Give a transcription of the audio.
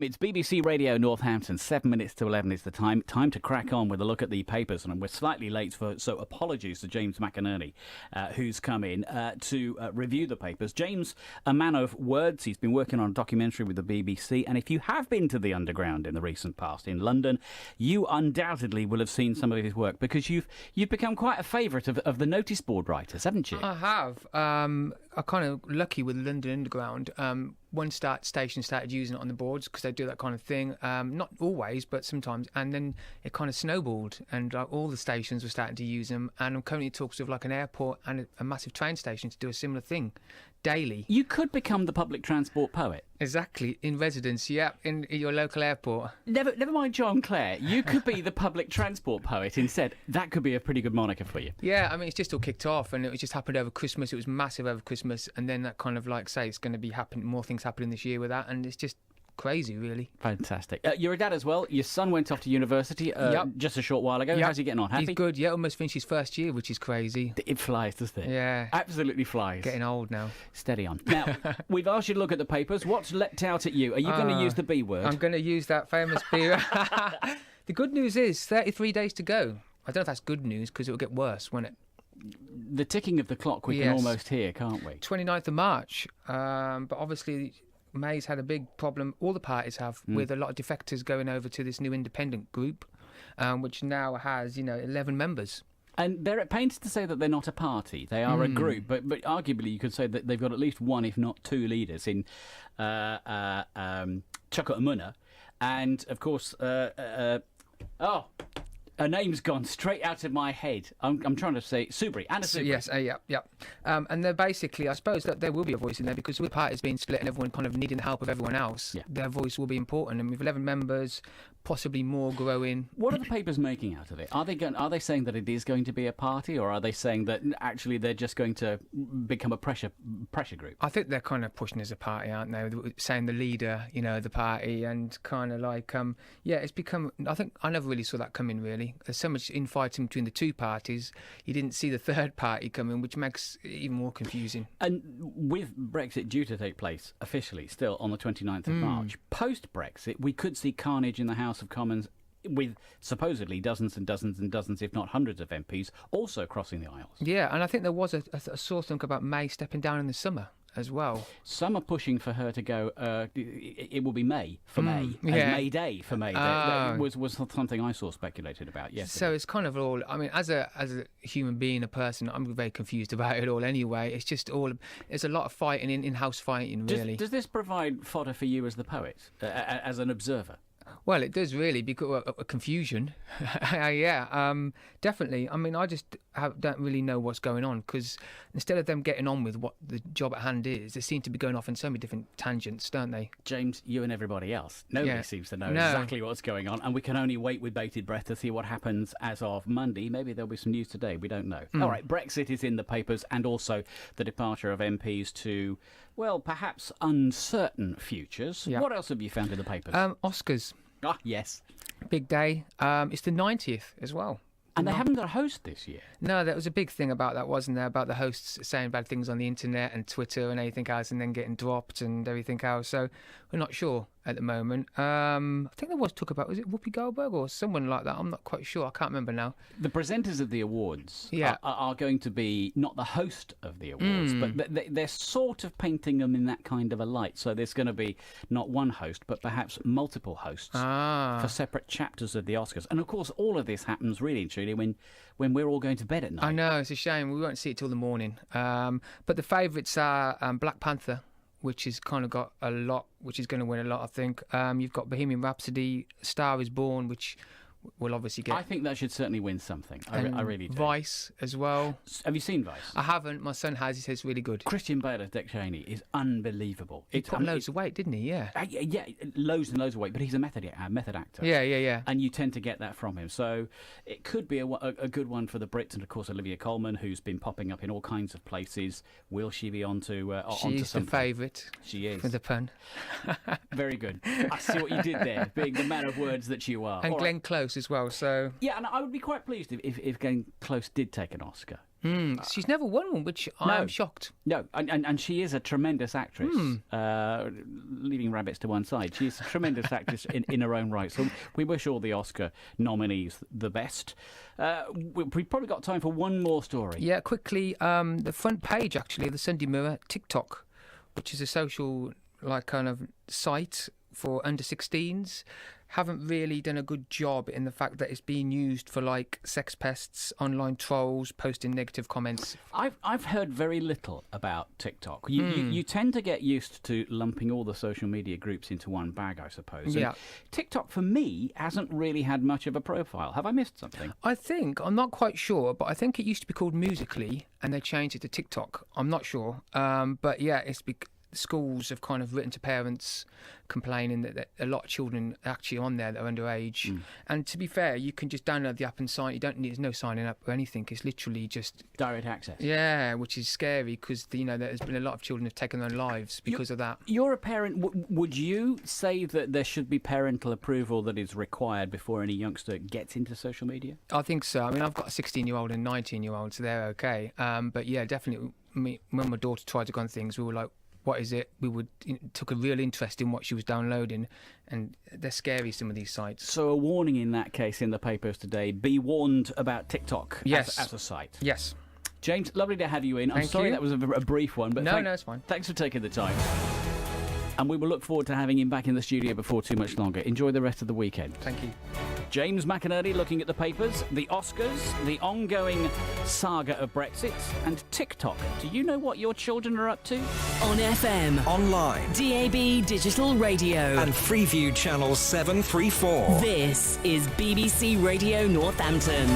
It's BBC Radio Northampton, 7 minutes to 11 is the time. Time to crack on with a look at the papers, and we're slightly late, so apologies to James McInerney, who's come in to review the papers. James, a man of words, he's been working on a documentary with the BBC, and if you have been to the Underground in the recent past in London, you undoubtedly will have seen some of his work, because you've become quite a favourite of the notice board writers, haven't you? I have. I'm kind of lucky with London Underground. One station started using it on the boards because they do that kind of thing. Not always, but sometimes. And then it kind of snowballed, and all the stations were starting to use them. And I'm currently in talks with like an airport and a massive train station to do a similar thing daily. You could become the public transport poet. Exactly, in residence, yeah, in your local airport. Never mind John Clare. You could be the public transport poet instead. That could be a pretty good moniker for you. Yeah, I mean, it's just all kicked off, and it just happened over Christmas. It was massive over Christmas, and then that kind of like, say, it's going to be happening, more things happening this year with that, and it's just crazy, really. Fantastic. You're a dad as well. Your son went off to university just a short while ago. How's he getting on? Happy? He's good, yeah, almost finished his first year, which is crazy. It flies, doesn't it? Yeah. Absolutely flies. Getting old now. Steady on. Now, we've asked you to look at the papers. What's leapt out at you? Are you going to use the B word? I'm going to use that famous B word. The good news is 33 days to go. I don't know if that's good news, because it will get worse, won't it? The ticking of the clock we can almost hear, can't we? 29th of March. But obviously May's had a big problem, all the parties have, with a lot of defectors going over to this new independent group, which now has, 11 members. And they're at pains to say that they're not a party. They are a group, but arguably you could say that they've got at least one, if not two, leaders in Chukwuemeka Amuna, and of course, her name's gone straight out of my head. I'm trying to say Subri. Anna Subri. Yes, yeah. And they're basically, I suppose that there will be a voice in there, because with the parties being split and everyone kind of needing the help of everyone else, their voice will be important. And with 11 members, possibly more growing. What are the papers making out of it? Are they saying that it is going to be a party, or are they saying that actually they're just going to become a pressure group? I think they're kind of pushing as a party, aren't they? Saying the leader, the party, and kind of like, it's become. I never really saw that coming, really. There's so much infighting between the two parties. You didn't see the third party coming, which makes it even more confusing. And with Brexit due to take place officially still on the 29th of March, post-Brexit, we could see carnage in the House of Commons with supposedly dozens and dozens and dozens, if not hundreds of MPs also crossing the aisles. Yeah, and I think there was a sore think about May stepping down in the summer as well. Some are pushing for her to go, it will be May for May, May Day for May. That was something I saw speculated about yesterday. So it's kind of all, I mean, as a human being, a person, I'm very confused about it all anyway. It's just it's a lot of fighting, in-house fighting, really. Does this provide fodder for you as the poet, as an observer? Well, it does really, because confusion. Definitely. I mean, I just don't really know what's going on, because instead of them getting on with what the job at hand is, they seem to be going off in so many different tangents, don't they? James, you and everybody else, nobody seems to know exactly what's going on, and we can only wait with bated breath to see what happens as of Monday. Maybe there'll be some news today, we don't know. All right, Brexit is in the papers, and also the departure of MPs to, well, perhaps uncertain futures. Yeah. What else have you found in the papers? Oscars. Ah, yes. Big day. It's the 90th as well. And they haven't got a host this year. No, there was a big thing about that, wasn't there? About the hosts saying bad things on the internet and Twitter and everything else, and then getting dropped and everything else. So we're not sure at the moment. I think there was talk about, was it Whoopi Goldberg or someone like that? I'm not quite sure. I can't remember now. The presenters of the awards are going to be not the host of the awards, but they're sort of painting them in that kind of a light. So there's going to be not one host, but perhaps multiple hosts for separate chapters of the Oscars. And of course, all of this happens really and truly when we're all going to bed at night. I know, it's a shame. We won't see it till the morning. But the favourites are Black Panther, which has kind of got a lot, which is going to win a lot, I think. You've got Bohemian Rhapsody, Star is Born, which will obviously get... I think that should certainly win something. I really do. Vice as well. Have you seen Vice? I haven't. My son has. He says it's really good. Christian Bale as Dick Cheney is unbelievable. He put loads of weight, didn't he? Yeah. Yeah, loads and loads of weight, but he's a method actor. Yeah. And you tend to get that from him. So it could be a good one for the Brits. And, of course, Olivia Colman, who's been popping up in all kinds of places. Will she be onto something? She's the favourite. She is. For the pun. Very good. I see what you did there, being the man of words that you are. And Glenn Close Close as well. So yeah, and I would be quite pleased if Glenn Close did take an Oscar. She's never won one, which I am shocked. No, and she is a tremendous actress. Leaving rabbits to one side, she's a tremendous actress in her own right. So we wish all the Oscar nominees the best. We've probably got time for one more story. Yeah, quickly. The front page, actually, of the Sunday Mirror, TikTok, which is a social kind of site for under 16s, haven't really done a good job in the fact that it's being used for sex pests, online trolls, posting negative comments. I've heard very little about TikTok. You tend to get used to lumping all the social media groups into one bag, I suppose. Yeah. And TikTok, for me, hasn't really had much of a profile. Have I missed something? I'm not quite sure, but I think it used to be called Musical.ly, and they changed it to TikTok. I'm not sure. But yeah, schools have kind of written to parents complaining that a lot of children are actually on there that are underage. And to be fair, you can just download the app and sign. There's no signing up or anything. It's literally just direct access. Yeah, which is scary because there's been a lot of children who've taken their own lives because of that. You're a parent. Would you say that there should be parental approval that is required before any youngster gets into social media? I think so. I mean, I've got a 16-year-old and 19-year-old, so they're okay. But yeah, definitely. When my daughter tried to go on things, we were like, what is it? We took a real interest in what she was downloading, and they're scary, some of these sites. So a warning in that case in the papers today, be warned about TikTok as a site. Yes. James, lovely to have you in. I'm sorry that was a brief one, but no, it's fine. Thanks for taking the time. And we will look forward to having him back in the studio before too much longer. Enjoy the rest of the weekend. Thank you. James McInerney looking at the papers, the Oscars, the ongoing saga of Brexit, and TikTok. Do you know what your children are up to? On FM, online, DAB digital radio, and Freeview channel 734. This is BBC Radio Northampton.